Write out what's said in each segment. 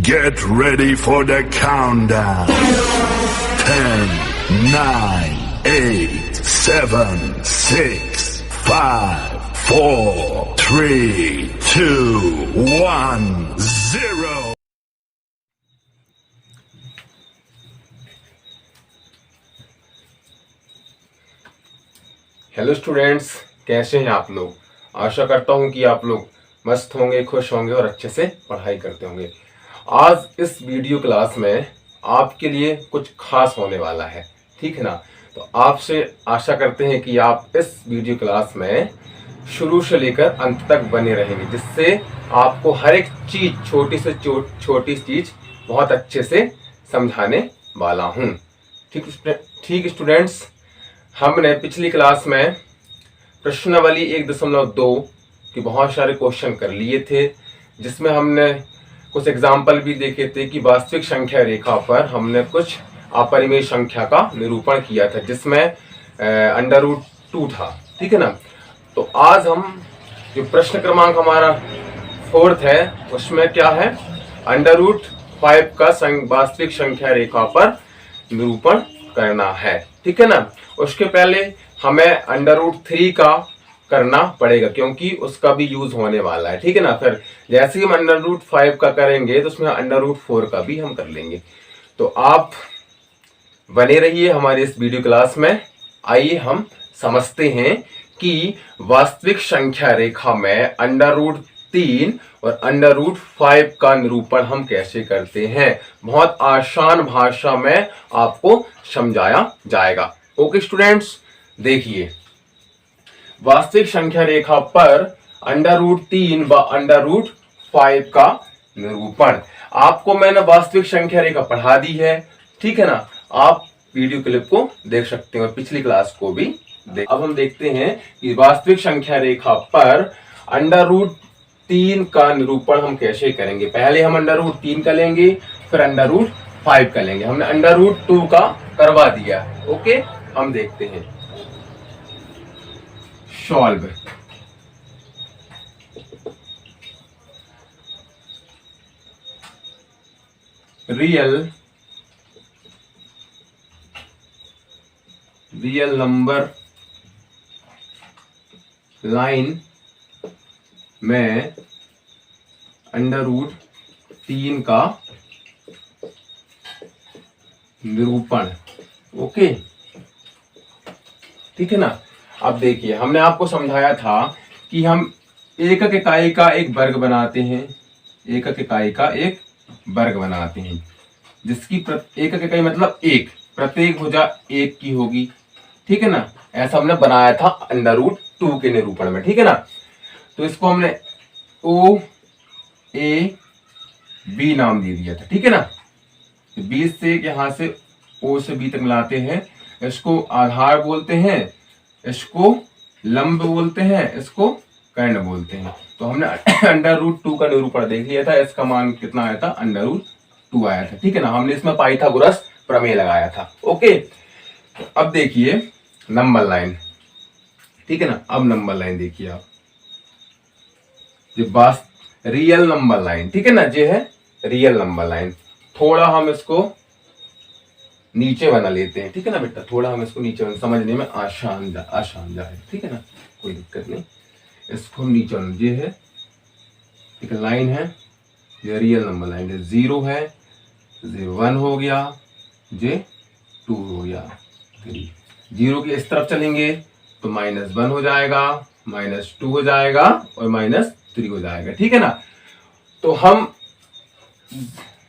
Get ready for the countdown. 10, 9, 8, 7, 6, 5, 4, 3, 2, 1, 0. Hello students, कैसे हैं आप लोग। आशा करता हूं कि आप लोग मस्त होंगे, खुश होंगे और अच्छे से पढ़ाई करते होंगे। आज इस वीडियो क्लास में आपके लिए कुछ खास होने वाला है, ठीक है ना। तो आपसे आशा करते हैं कि आप इस वीडियो क्लास में शुरू से लेकर अंत तक बने रहेंगे, जिससे आपको हर एक चीज, छोटी से छोटी चीज बहुत अच्छे से समझाने वाला हूं। ठीक स्टूडेंट्स, हमने पिछली क्लास में प्रश्नावली 1.2 के बहुत सारे क्वेश्चन कर लिए थे, जिसमें हमने कुछ एग्जाम्पल भी देखे थे कि वास्तविक संख्या रेखा पर हमने कुछ अपरिमेय संख्या का निरूपण किया था, जिसमें √2 था, ठीक है ना। तो आज हम जो प्रश्न क्रमांक हमारा 4th है, उसमें क्या है, √5 का वास्तविक संख्या रेखा पर निरूपण करना है, ठीक है ना। उसके पहले हमें √3 का करना पड़ेगा, क्योंकि उसका भी यूज होने वाला है, ठीक है ना। फिर जैसे ही हम √5 का करेंगे तो उसमें √4 का भी हम कर लेंगे। तो आप बने रहिए हमारे इस वीडियो क्लास में। आइए हम समझते हैं कि वास्तविक संख्या रेखा में √3 और √5 का निरूपण हम कैसे करते हैं। बहुत आसान भाषा में आपको समझाया जाएगा। ओके स्टूडेंट्स, देखिए वास्तविक संख्या रेखा पर √3 व √5 का निरूपण आपको मैंने वास्तविक संख्या रेखा पढ़ा दी है, ठीक है ना। आप वीडियो क्लिप को देख सकते हैं और पिछली क्लास को भी देख। अब हम देखते हैं कि वास्तविक संख्या रेखा पर √3 का निरूपण हम कैसे करेंगे। पहले हम √3 का लेंगे, फिर √5 का लेंगे। हमने √2 का करवा दिया। ओके, हम देखते हैं। सॉल्व। रियल नंबर लाइन में √3 का निरूपण। ओके, ठीक है ना। अब देखिए, हमने आपको समझाया था कि हम एकक इकाई का एक वर्ग बनाते हैं, एकक इकाई का एक वर्ग बनाते हैं, जिसकी एकक इकाई मतलब एक, प्रत्येक भुजा एक की होगी, ठीक है ना। ऐसा हमने बनाया था √2 के निरूपण में, ठीक है ना। तो इसको हमने O A B नाम दे दिया था, ठीक है ना। 20 से यहां से O से B तक मिलाते हैं, इसको आधार बोलते हैं, इसको लंब बोलते हैं, इसको कर्ण बोलते हैं। तो हमने √2 का निरूपण देख लिया था। इसका मान कितना आया था, √2 आया था, ठीक है ना। हमने इसमें पाइथागोरस प्रमेय लगाया था। ओके, तो अब देखिए नंबर लाइन, ठीक है ना। अब नंबर लाइन देखिए आप, रियल नंबर लाइन, ठीक है ना। ये है रियल नंबर लाइन। थोड़ा हम इसको नीचे बना लेते हैं, ठीक है ना बेटा। थोड़ा हम इसको नीचे समझने में आसान जाए, ठीक है ना, कोई दिक्कत नहीं। इसको हम नीचे बना, ये है एक लाइन है, ये रियल नंबर लाइन है। 0 है, ये 1 हो गया, ये 2 हो गया, 3। 0 के इस तरफ चलेंगे तो -1 हो जाएगा, -2 हो जाएगा और -3 हो जाएगा, ठीक है ना। तो हम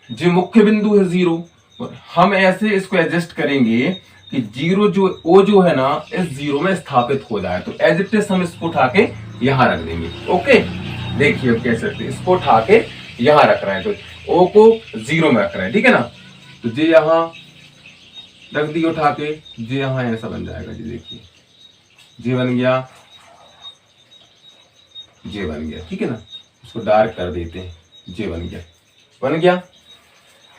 जो मुख्य बिंदु है 0, और हम ऐसे इसको एडजस्ट करेंगे कि 0 जो है ना, इस 0 में स्थापित हो जाए। तो एज इट इज हम इसको उठा के यहां रख देंगे। ओके, देखिए अब कैसे रखते हैं, इसको उठा के यहां रख रहे हैं, तो O को 0 में रख रहे हैं, ठीक है ना। तो जी यहां रख दिए उठा के, जी यहां ऐसा बन जाएगा, जी देखिए, जी बन गया, जे बन गया, ठीक है ना। इसको डार्क कर देते हैं, जे बन गया।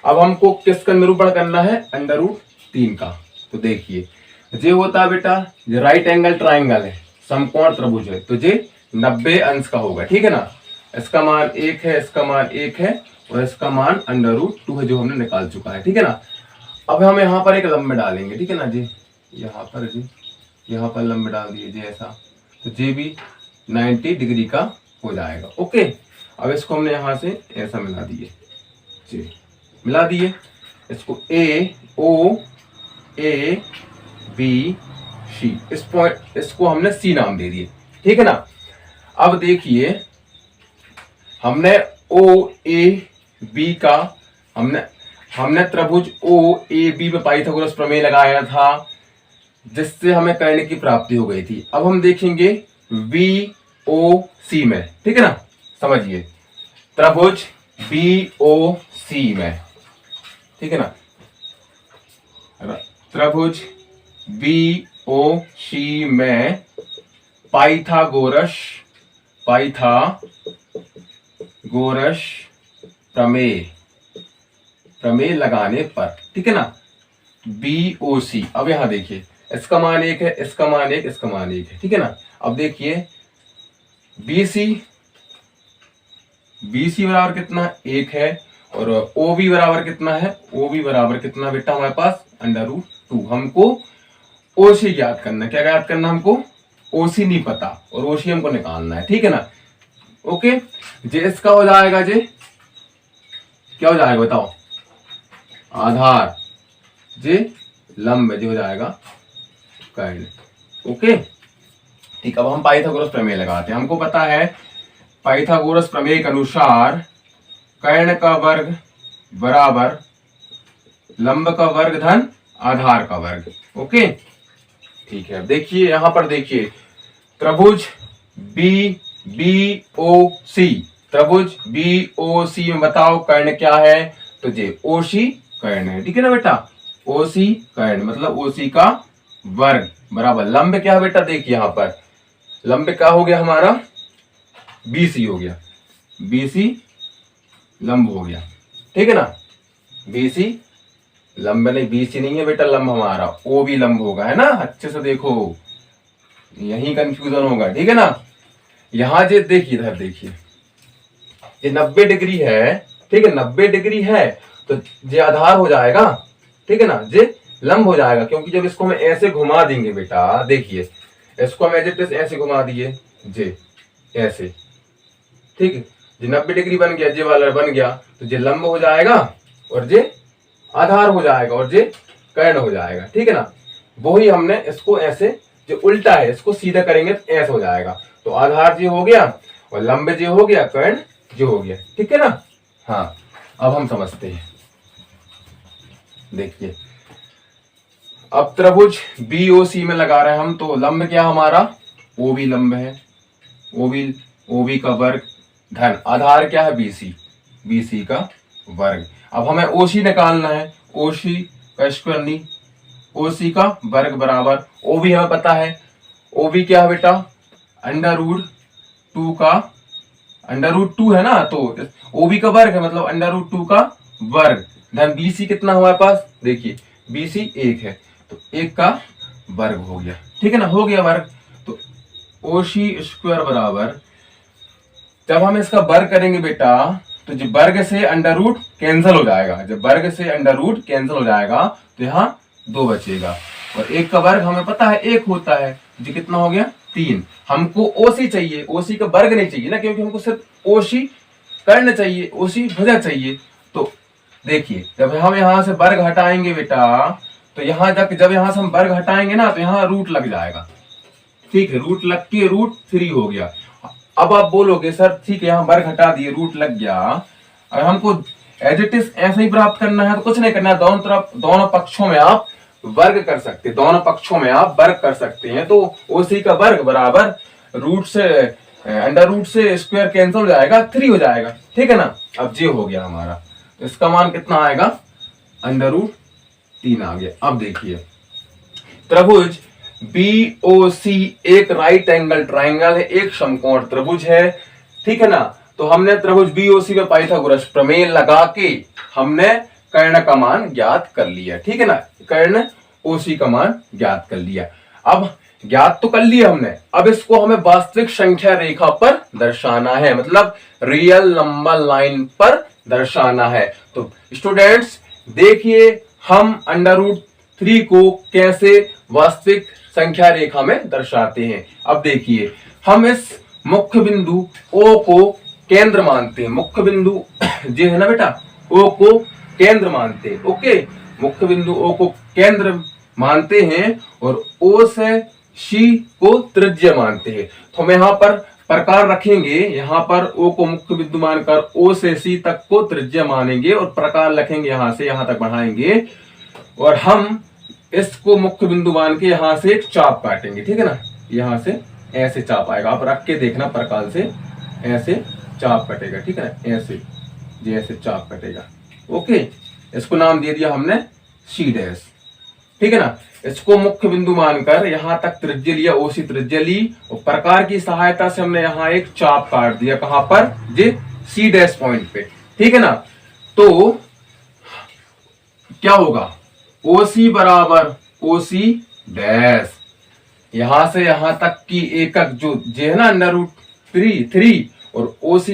अब हमको किसका निरूपण करना है, √3 का। तो देखिए, जे होता है बेटा, ये राइट एंगल ट्राइंगल है, समकोण त्रिभुज है, तो जे 90 अंश का होगा, ठीक है ना। इसका मान 1 है, इसका मान 1 है और इसका मान √2 है जो हमने निकाल चुका है, ठीक है ना। अब हम यहाँ पर एक लंब डालेंगे, ठीक है ना जी, यहाँ पर लंब डाल दिए जी ऐसा, तो जे भी 90 डिग्री का हो जाएगा। ओके, अब इसको हमने यहाँ से ऐसा मिला दिए जी, मिला दिए इसको ABC, इस पॉइंट इसको हमने सी नाम दे दिए, ठीक है ना। अब देखिए हमने OAB का हमने त्रिभुज OAB में पाइथागोरस प्रमेय लगाया था, जिससे हमें कर्ण की प्राप्ति हो गई थी। अब हम देखेंगे BOC में, ठीक है ना, समझिए त्रिभुज BOC में, ठीक है ना, त्रिभुज BOC में पाइथागोरस प्रमेय लगाने पर, ठीक है ना, BOC। अब यहां देखिए इसका मान 1 है, इसका मान 1, इसका मान 1 है, ठीक है ना। अब देखिए BC बराबर कितना 1 है, और OB बराबर कितना है, OB बराबर कितना बेटा हमारे पास √2। हमको OC ज्ञात करना, क्या ज्ञात करना हमको, OC नहीं पता और OC हमको निकालना है, ठीक है ना। ओके, जे इसका हो जाएगा, जे क्या हो जाएगा बताओ, आधार, जे लंब, जे हो जाएगा कर्ण। ओके ठीक, अब हम पाइथागोरस प्रमेय लगाते हैं। हमको पता है पाइथागोरस प्रमेय के अनुसार कर्ण का वर्ग बराबर लंब का वर्ग धन आधार का वर्ग। ओके ठीक है, देखिए यहां पर देखिए त्रिभुज BOC, त्रिभुज BOC में बताओ कर्ण क्या है, तो जे OC कर्ण है, ठीक है ना बेटा। OC कर्ण मतलब OC का वर्ग बराबर लंब क्या है बेटा, देखिए यहां पर लंब क्या हो गया हमारा, BC हो गया, BC लंब हो गया, ठीक है ना। BC लंब नहीं, BC नहीं है बेटा लंब हमारा, OB लंब होगा, है ना। अच्छे से देखो, यही कंफ्यूजन होगा, ठीक है ना। यहां जे देखिए, इधर देखिए ये 90 डिग्री है, ठीक है, 90 डिग्री है तो जे आधार हो जाएगा, ठीक है ना, जे लंब हो जाएगा, क्योंकि जब इसको हम ऐसे घुमा देंगे बेटा, देखिए इसको हम ऐसे घुमा दिए, जे ऐसे, ठीक है, जे 90 डिग्री बन गया, जे वाला बन गया, तो जे लंब हो जाएगा और जे आधार हो जाएगा और जे कर्ण हो जाएगा, ठीक है ना। वही हमने इसको ऐसे, जो उल्टा है इसको सीधा करेंगे तो ऐसे हो जाएगा, तो आधार जे हो गया और लंब जे हो गया, कर्ण जे हो गया, ठीक है ना। हाँ, अब हम समझते हैं, देखिए अब त्रिभुज BOC में लगा रहे हैं हम, तो लंब क्या हमारा, OB लंब है, OB का वर्ग धन आधार क्या है, BC का वर्ग। अब हमें OC निकालना है, OC का स्क्वायर नहीं, OC का वर्ग बराबर OB हमें पता है, OB क्या है बेटा, √2 का √2 है ना, तो OB का वर्ग है मतलब √2 का वर्ग धन BC कितना हमारे पास, देखिए BC 1 है तो 1 का वर्ग हो गया, ठीक है ना, हो गया वर्ग। तो OC स्क्वायर बराबर, जब हम इसका वर्ग करेंगे बेटा तो जब वर्ग से √ कैंसिल हो जाएगा, जब वर्ग से √ कैंसिल हो जाएगा तो यहाँ 2 बचेगा, और 1 का वर्ग हमें पता है 1 होता है, जो कितना हो गया 3। हमको OC चाहिए, OC का वर्ग नहीं चाहिए ना, क्योंकि हमको सिर्फ OC कर्ण चाहिए, OC भुजा चाहिए। तो देखिए जब हम यहाँ से वर्ग हटाएंगे बेटा, तो यहाँ जब यहाँ से हम वर्ग हटाएंगे ना, तो यहाँ रूट लग जाएगा, ठीक है, रूट लग के √3 हो गया। अब आप बोलोगे सर ठीक है, यहाँ वर्ग हटा दिए, रूट लग गया, अगर हमको एज इट इज ऐसे ही प्राप्त करना है तो कुछ नहीं करना है, दोनों पक्षों में आप वर्ग कर सकते हैं, दोनों पक्षों में आप वर्ग कर सकते हैं। तो OC का वर्ग बराबर √ से स्क्वायर कैंसिल हो जाएगा, 3 हो जाएगा, ठीक है ना। अब जे हो गया हमारा, तो इसका मान कितना आएगा, √3 आ गया। अब देखिए त्रिभुज BOC एक राइट एंगल ट्राइंगल है, एक समकोण त्रिभुज है, ठीक है ना। तो हमने त्रिभुज BOC में पाइथागोरस प्रमेय लगा के हमने कर्ण का मान ज्ञात कर लिया, ठीक है ना, कर्ण OC का मान ज्ञात कर लिया। अब ज्ञात तो कर लिया हमने, अब इसको हमें वास्तविक संख्या रेखा पर दर्शाना है, मतलब रियल नंबर लाइन पर दर्शाना है। तो स्टूडेंट्स देखिए हम √3 को कैसे वास्तविक संख्या रेखा में दर्शाते हैं। अब देखिए हम इस मुख्य बिंदु O को केंद्र मानते हैं। मुख्य बिंदु जो है ना बेटा O को केंद्र मानते हैं। ओके, मुख्य बिंदु O को केंद्र मानते हैं और O से C को त्रिज्या मानते हैं। तो हम यहाँ पर प्रकार रखेंगे, यहाँ पर O को मुख्य बिंदु मानकर O से C तक को त्रिज्या मानेंगे और प्रकार लिखेंगे, यहाँ से यहाँ तक बढ़ाएंगे और हम इसको मुख्य बिंदु मान के यहाँ से एक चाप काटेंगे। ठीक है ना, यहाँ से ऐसे चाप आएगा, आप रख के देखना प्रकार से ऐसे चाप कटेगा। ठीक है ना, ऐसे जैसे चाप कटेगा। ओके, इसको नाम दे दिया हमने C'। ठीक है ना, इसको मुख्य बिंदु मानकर यहाँ तक त्रिज्या लिया, OC त्रिज्या ली और प्रकार की सहायता से हमने यहाँ एक चाप काट दिया। कहां पर? जे C' पॉइंट पे। ठीक है ना, तो क्या होगा? OC बराबर OC'। यहां से यहां तक की एकक जो है ना √3 और OC'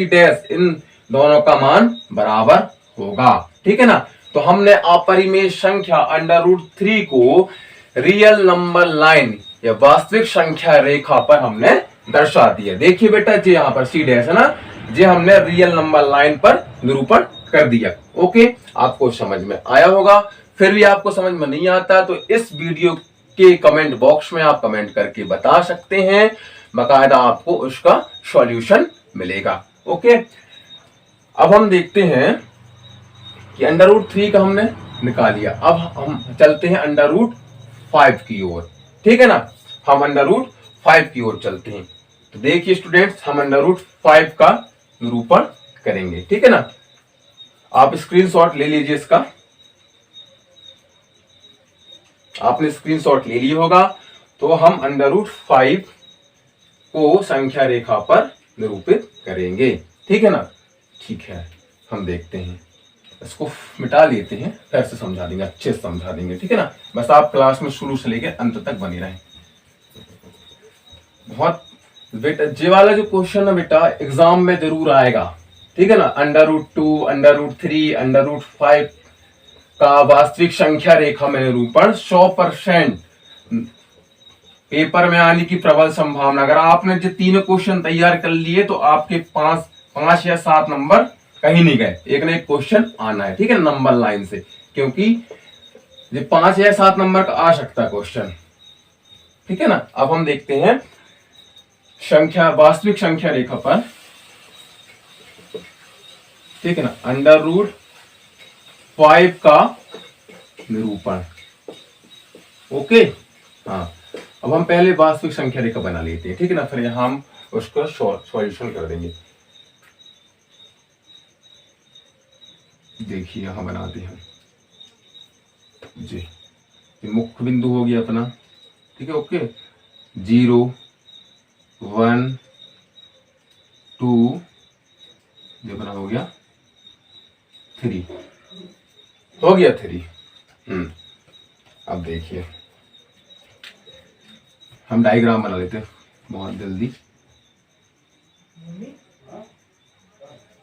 इन दोनों का मान बराबर होगा। ठीक है ना, तो हमने अपरिमेय संख्या √3 को रियल नंबर लाइन या वास्तविक संख्या रेखा पर हमने दर्शा दिया। देखिए बेटा जी यहाँ पर C' है ना, जे हमने रियल नंबर लाइन पर निरूपण कर दिया। ओके, आपको समझ में आया होगा। फिर भी आपको समझ में नहीं आता तो इस वीडियो के कमेंट बॉक्स में आप कमेंट करके बता सकते हैं, बाकायदा आपको उसका सॉल्यूशन मिलेगा। ओके, अब हम देखते हैं कि √3 का हमने निकाल लिया। अब हम चलते हैं √5 की ओर। ठीक है ना, हम √5 की ओर चलते हैं। तो देखिए स्टूडेंट्स, हम √5 का निरूपण करेंगे। ठीक है ना, आप स्क्रीनशॉट ले लीजिए इसका। आपने स्क्रीनशॉट ले लिया होगा। तो हम √5 को संख्या रेखा पर निरूपित करेंगे। ठीक है ना, ठीक है, हम देखते हैं, इसको मिटा लेते हैं, फिर से समझा देंगे, अच्छे से समझा देंगे। ठीक है ना, बस आप क्लास में शुरू से लेकर अंत तक बने रहें। बहुत बेटा जे वाला जो क्वेश्चन है बेटा एग्जाम में जरूर आएगा। ठीक है ना, √2, √3, √5 का वास्तविक संख्या रेखा में निरूपण 100% पेपर में आने की प्रबल संभावना। अगर आपने जो तीनों क्वेश्चन तैयार कर लिए तो आपके 5 या 7 नंबर कहीं नहीं गए, एक ना एक क्वेश्चन आना है। ठीक है, नंबर लाइन से, क्योंकि ये 5 या 7 नंबर का आ सकता है क्वेश्चन। ठीक है ना, अब हम देखते हैं संख्या वास्तविक संख्या रेखा पर। ठीक है ना, √5 का निरूपण। ओके, हाँ, अब हम पहले वास्तविक संख्या रेखा बना लेते हैं। ठीक है ना, फिर यहां हम उसका सॉल्यूशन कर देंगे। देखिए यहां बनाते हैं जी, ये मुख्य बिंदु हो गया अपना। ठीक है, ओके, 0, 1, 2 जो बना हो गया 3, हो गया 3। अब देखिए हम डायग्राम बना लेते हैं बहुत जल्दी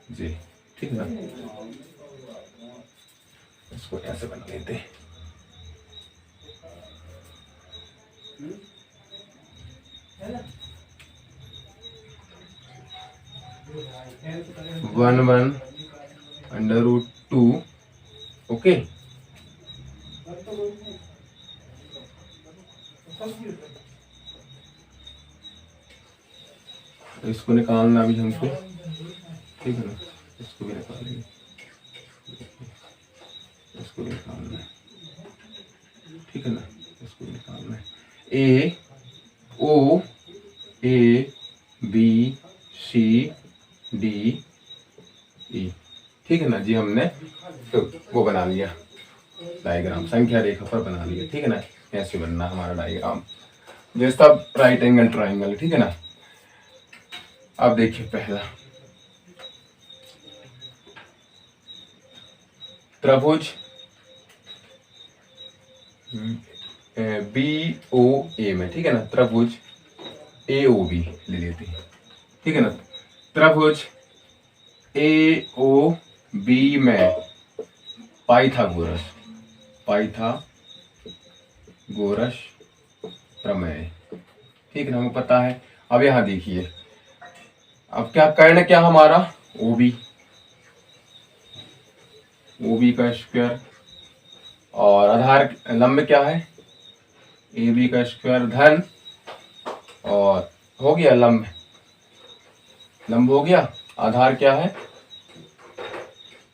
जी। ठीक है ना, इसको ऐसे बना लेते हैं। वन √2। ओके, इसको निकालना अभी हमको। ठीक है ना, इसको भी निकालेंगे, इसको भी निकालना है। ठीक है ना, इसको भी निकालना है। A, O, A, B, C, D, E। ठीक है ना जी, हमने तो वो बना लिया डायग्राम, संख्या रेखा पर बना लिया। ठीक है ना, ऐसे बनना हमारा डायग्राम, जैसा राइट एंगल ट्राइंगल। ठीक है ना, अब देखिए पहला त्रिभुज BOA में। ठीक है ना, त्रिभुज AOB ले लेते हैं। ठीक है ना, त्रिभुज AOB बी में पाइथागोरस प्रमेय, ठीक है ना, हमको पता है। अब यहां देखिए, अब क्या कर्ण क्या हमारा ओबी का स्क्वायर, और आधार लंब क्या है ए बी का स्क्वायर धन, और हो गया लंब हो गया, आधार क्या है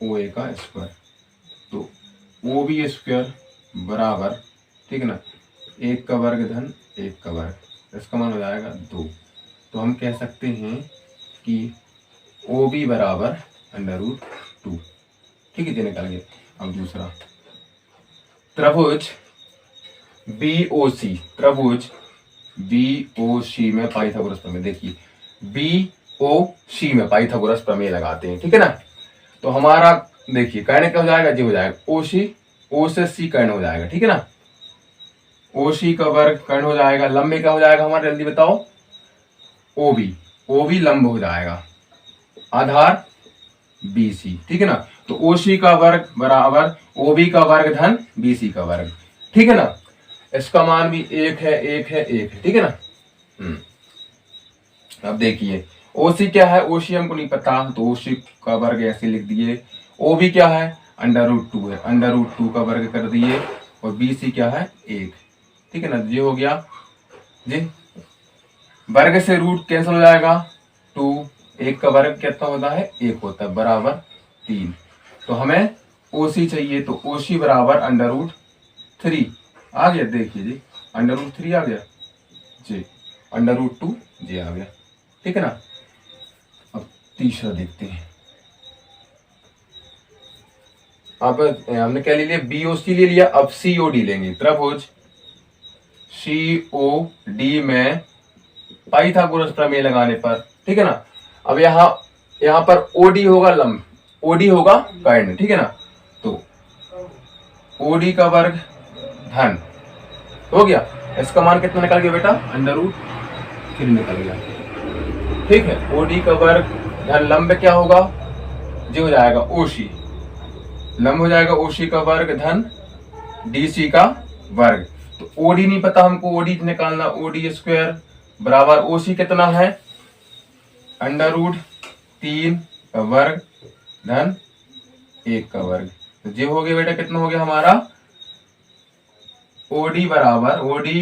ओ ए का स्क्वायर, तो ओ बी स्क्वायर बराबर, ठीक है ना, 1 का वर्ग धन 1 का वर्ग, इसका मान हो जाएगा 2। तो हम कह सकते हैं कि ओ बी बराबर √2, ठीक है जी, निकल गया। अब दूसरा त्रिभुज BOC में पाइथागोरस प्रमेय, देखिए BOC में पाइथागोरस प्रमेय लगाते हैं, ठीक है ना। तो हमारा देखिए कर्ण क्या हो जाएगा, जी हो जाएगा OC, O से C कर्ण हो जाएगा, ठीक है ना, OC का वर्ग कर्ण हो जाएगा, लंब क्या हो जाएगा हमारा, जल्दी बताओ, OB लंब हो जाएगा, आधार BC, ठीक है ना। तो OC का वर्ग बराबर OB का वर्ग धन BC का वर्ग, ठीक है ना। इसका मान भी 1 है, ठीक है ना। अब देखिए OC क्या है, OC हमको नहीं पता, तो OC का वर्ग ऐसे लिख दिए। OB क्या है, √2 है, √2 का वर्ग कर दिए, और BC क्या है 1, ठीक है ना। ये हो गया जी, वर्ग से रूट कैंसिल हो जाएगा, 2, 1 का वर्ग कितना होता है 1 होता है, बराबर 3। तो हमें OC चाहिए, तो OC बराबर √3 आ गया, देखिए जी √3 आ गया जी, √2 जी आ गया, ठीक है ना। अब तीसरा देखते हैं, अब हमने क्या ले लिया, BOC ले लिया, अब COD लेंगे। त्रिभुज COD में पाइथागोरस प्रमेय लगाने पर, ठीक है ना। अब यहाँ पर OD होगा लंब, OD होगा कर्ण, ठीक है ना। तो OD का वर्ग धन हो गया, इसका मान कितना निकल गया बेटा, √3 निकल गया, ठीक है। OD का वर्ग धन लंब क्या होगा, जो हो जाएगा OC, लंब हो जाएगा OC का वर्ग धन DC का वर्ग। तो OD नहीं पता हमको, OD निकालना, OD स्क्वायर बराबर OC कितना है, √3 का वर्ग धन 1 का वर्ग। तो ये हो गया बेटा, कितना हो गया हमारा, OD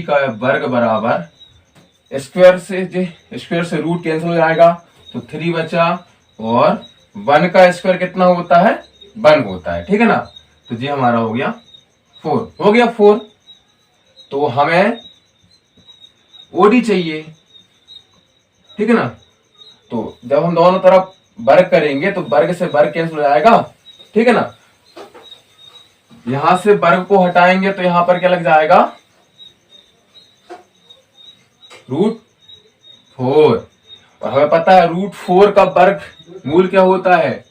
का वर्ग बराबर स्क्वायर से रूट कैंसिल हो जाएगा, तो 3 बचा, और 1 का स्क्वायर कितना होता है 1 होता है, ठीक है ना। तो ये हमारा हो गया 4, हो गया 4। तो हमें OD चाहिए, ठीक है ना। तो जब हम दोनों तरफ वर्ग करेंगे तो वर्ग से वर्ग कैंसिल हो जाएगा, ठीक है ना। यहां से वर्ग को हटाएंगे तो यहां पर क्या लग जाएगा, √4, और हमें पता है √4 का वर्ग मूल क्या होता है,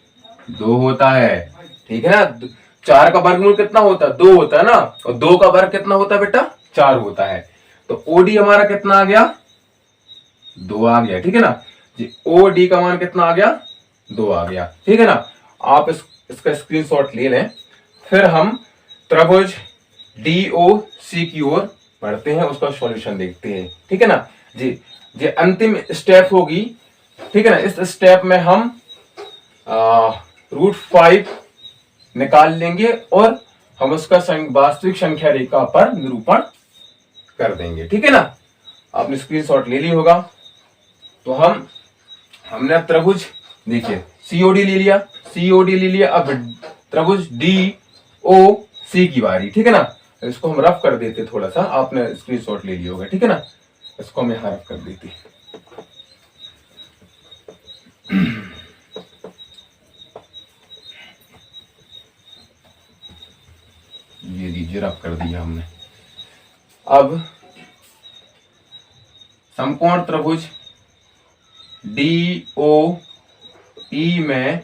2 होता है, ठीक है ना। 4 का वर्गमूल कितना होता है, 2 होता है ना, और 2 का वर्ग कितना होता है बेटा, 4 होता है। तो OD हमारा कितना आ गया, 2 आ गया, ठीक है ना जी। OD का मान कितना आ गया, 2 आ गया, ठीक है ना। आप इसका स्क्रीनशॉट ले लें, फिर हम त्रिभुज DOC की ओर बढ़ते हैं, उसका सॉल्यूशन देखते हैं, ठीक है ना जी। जी अंतिम स्टेप होगी, ठीक है ना। इस स्टेप में हम √5 निकाल लेंगे और हम उसका वास्तविक संख्या रेखा पर निरूपण कर देंगे, ठीक है ना। आपने स्क्रीनशॉट ले ली होगा। तो हमने त्रिभुज देखिए COD ले लिया, अब त्रिभुज DOC की बारी, ठीक है ना। इसको हम रफ कर देते थोड़ा सा, आपने स्क्रीनशॉट ले लिया होगा, ठीक है ना। इसको हम यहां रफ कर देते, ये लीजिए रफ कर दिया हमने। अब समकोण त्रिभुज DOE में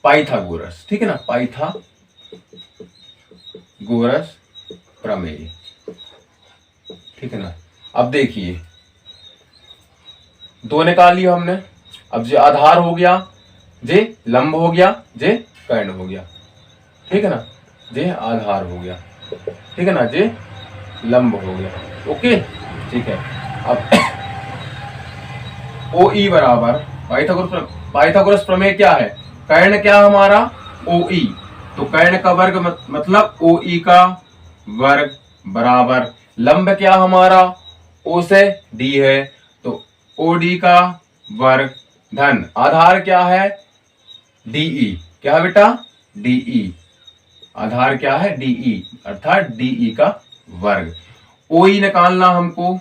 पाइथागोरस, ठीक है ना, पाइथागोरस प्रमेय, ठीक है ना। अब देखिए 2 निकाल लिया हमने, अब जो आधार हो गया, जे लंब हो गया, जे कर्ण हो गया, ठीक है ना, जे आधार हो गया, ठीक है ना, जे लंब हो गया। ओके, ठीक है। अब ओ ई बराबर पाइथागोरस प्रमेय क्या है, कर्ण क्या हमारा ओ ई, तो कर्ण का वर्ग मतलब ओ ई का वर्ग बराबर लंब क्या हमारा ओ से डी है, तो ओ डी का वर्ग धन आधार क्या है डीई, क्या है बेटा डीई, आधार क्या है डीई अर्थात डीई का वर्ग। ओई निकालना हमको,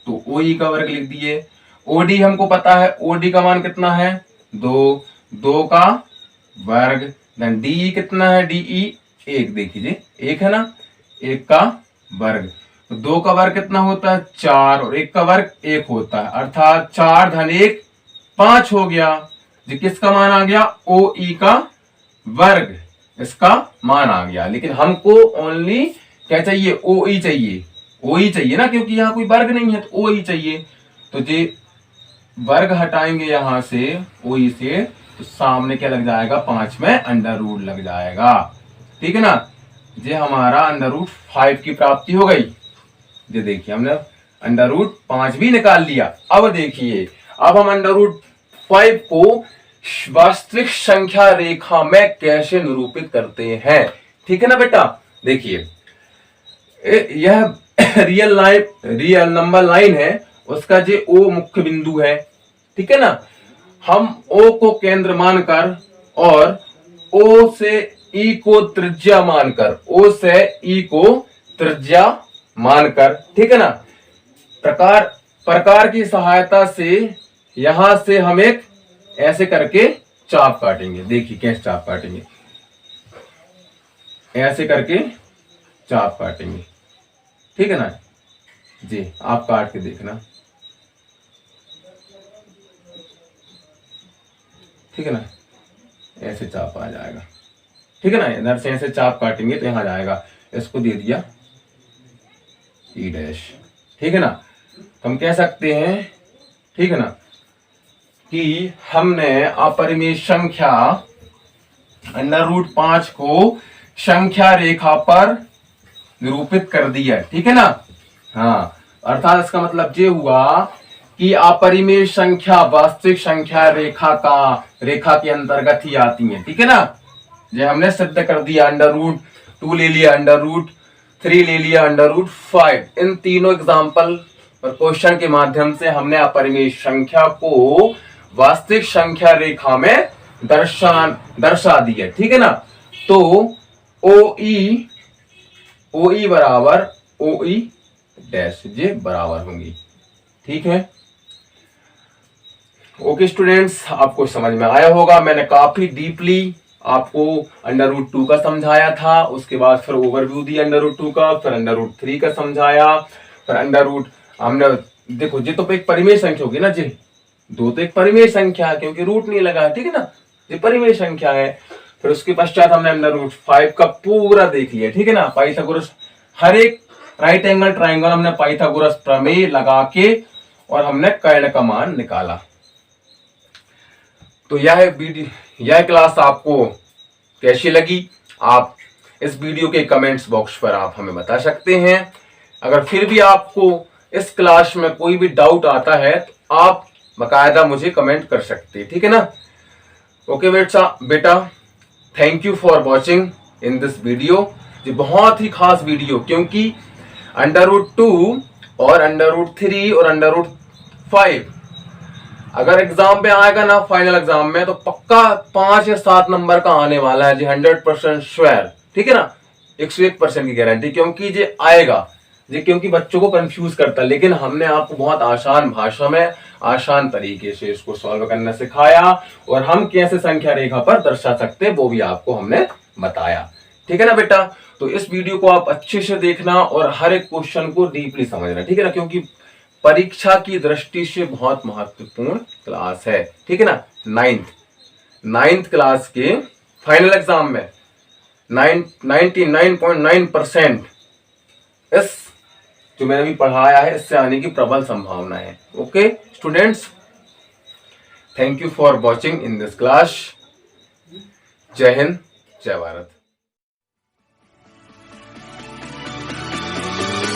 तो ओई का वर्ग लिख दिए। ओडी हमको पता है, ओडी का मान कितना है 2, 2 का वर्ग धन डीई कितना है डीई 1, देखिए 1 है ना, 1 का वर्ग, तो 2 का वर्ग कितना होता है 4 और 1 का वर्ग 1 होता है, अर्थात 4 धन 1 5 हो गया। जी किसका मान आ गया ओ ई का वर्ग, इसका मान आ गया। लेकिन हमको ओनली क्या चाहिए ओ ई चाहिए, ओ ई चाहिए ना, क्योंकि यहाँ कोई वर्ग नहीं है, तो ओ ई चाहिए। तो जी वर्ग हटाएंगे यहां से ओ ई से, तो सामने क्या लग जाएगा 5 में अंडर रूट लग जाएगा, ठीक है ना। ये हमारा अंडर रूट 5 की प्राप्ति हो गई। ये देखिए हमने अंडर रूट 5 भी निकाल लिया। अब देखिए अब हम अंडर रूट 5 को वास्तविक संख्या रेखा में कैसे निरूपित करते हैं, ठीक है ना बेटा। देखिए यह रियल नंबर लाइन है, उसका जो ओ मुख्य बिंदु है, ठीक है ना। हम ओ को केंद्र मानकर और ओ से ई को त्रिज्या मानकर, ओ से ई को त्रिज्या मानकर, ठीक है ना, प्रकार की सहायता से यहां से हम एक ऐसे करके चाप काटेंगे। देखिए कैसे चाप काटेंगे, ऐसे करके चाप काटेंगे, ठीक है ना जी। आप काट के देखना, ठीक है ना, ऐसे चाप आ जाएगा, ठीक है ना। इधर से ऐसे चाप काटेंगे तो यहां जाएगा, इसको दे दिया ई डैश, ठीक है ना। हम कह सकते हैं, ठीक है ना, कि हमने अपरिमेय संख्या अंडर रूट 5 को संख्या रेखा पर निरूपित कर दिया, ठीक है ना। हाँ, अर्थात इसका मतलब ये हुआ कि अपरिमेय संख्या वास्तविक संख्या रेखा के अंतर्गत ही आती है, ठीक है ना। ये हमने सिद्ध कर दिया, अंडर रूट 2 ले लिया, अंडर रूट 3 ले लिया, अंडर रूट 5, इन तीनों एग्जाम्पल और क्वेश्चन के माध्यम से हमने अपरिमेय संख्या को वास्तविक संख्या रेखा में दर्शा दिया, ठीक है ना। तो ओ ई बराबर ओ ई डैश जे बराबर होंगी, ठीक है। ओके स्टूडेंट्स, आपको समझ में आया होगा। मैंने काफी डीपली आपको अंडर रूट 2 का समझाया था, उसके बाद फिर ओवरव्यू दिया अंडर रूट 2 का, फिर अंडर रूट 3 का समझाया, फिर अंडर रूट हमने देखो जी तो एक परिमेय संख्या होगी ना जी, 2 तो एक परिमेय संख्या है क्योंकि रूट नहीं लगा है, ठीक है ना, ये परिमेय संख्या है। फिर उसके पश्चात हमने अंडर रूट 5 का पूरा देख लिया, ठीक है ना। पाइथागोरस हर एक राइट एंगल ट्राइंगल हमने पाइथागोरस प्रमेय लगा के और हमने कर्ण का मान निकाला। तो यह क्लास आपको कैसी लगी, आप इस वीडियो के कमेंट्स बॉक्स पर आप हमें बता सकते हैं। अगर फिर भी आपको इस क्लास में कोई भी डाउट आता है तो आप बकायदा मुझे कमेंट कर सकते हैं, ठीक है ना। ओके बेटा, thank you for watching in this video. ये बहुत ही खास वीडियो, क्योंकि अंडर रूट 2 और अंडर रूट 3 और अंडर रूट 5 अगर एग्जाम में आएगा ना, फाइनल एग्जाम में, तो पक्का 5 या 7 नंबर का आने वाला है जी, 100% श्योर, ठीक है ना, 101% की गारंटी, क्योंकि ये आएगा जी, क्योंकि बच्चों को कंफ्यूज करता है। लेकिन हमने आपको बहुत आसान भाषा में आसान तरीके से इसको सॉल्व करना सिखाया, और हम कैसे संख्या रेखा पर दर्शा सकते हैं वो भी आपको हमने बताया, ठीक है ना बेटा। तो इस वीडियो को आप अच्छे से देखना और हर एक क्वेश्चन को डीपली समझना, ठीक है ना, क्योंकि परीक्षा की दृष्टि से बहुत महत्वपूर्ण क्लास है, ठीक है ना। 9th क्लास के फाइनल एग्जाम में 99.9% इस जो मैंने भी पढ़ाया है इससे आने की प्रबल संभावना है। Okay students, thank you for watching in this class. जय हिंद, जय भारत।